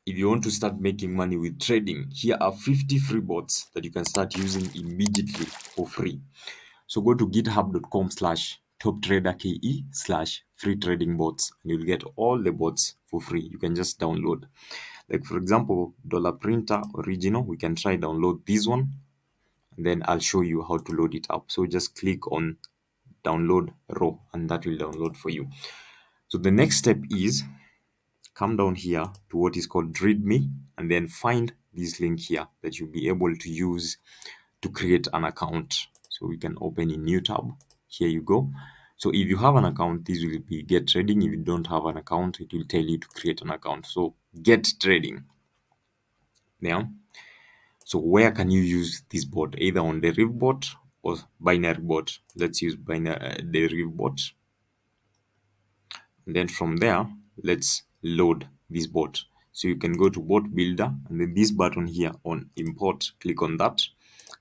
if you want to start making money with trading, here are 50 free bots that you can start using immediately for free. So go to github.com/toptraderke/free trading bots, and you'll get all the bots for free. You can just download. Like for example, Dollar Printer Original, we can try download this one, and then I'll show you how to load it up. So just click on download raw, and that will download for you. So the next step is come down here to what is called readme, and then find this link here that you'll be able to use to create an account. So we can open a new tab. Here you go. So if you have an account, this will be get trading. If you don't have an account, it will tell you to create an account. So get trading. Yeah. So where can you use this bot? Either on Deriv bot or binary bot. Let's use binary Deriv bot. And then from there, let's load this bot. So you can go to bot builder, and then this button here on import, click on that.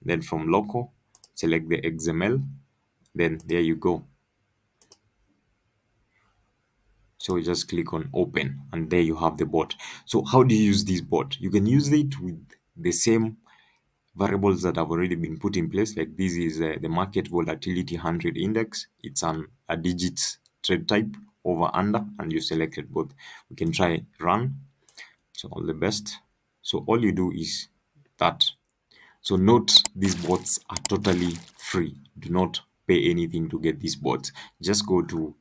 Then from local, select the XML. Then there you go. So you just click on open, and there you have the bot. So how do you use this bot? You can use it with the same variables that have already been put in place. Like this is the market volatility 100 index. It's a digits trade type, over under, and you selected both. We can try run. So all the best. So all you do is that. So note, these bots are totally free. Do not pay anything to get these bots. Just go to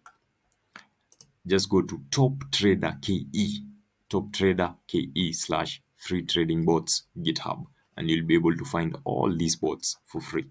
toptraderke/free trading bots GitHub, and you'll be able to find all these bots for free.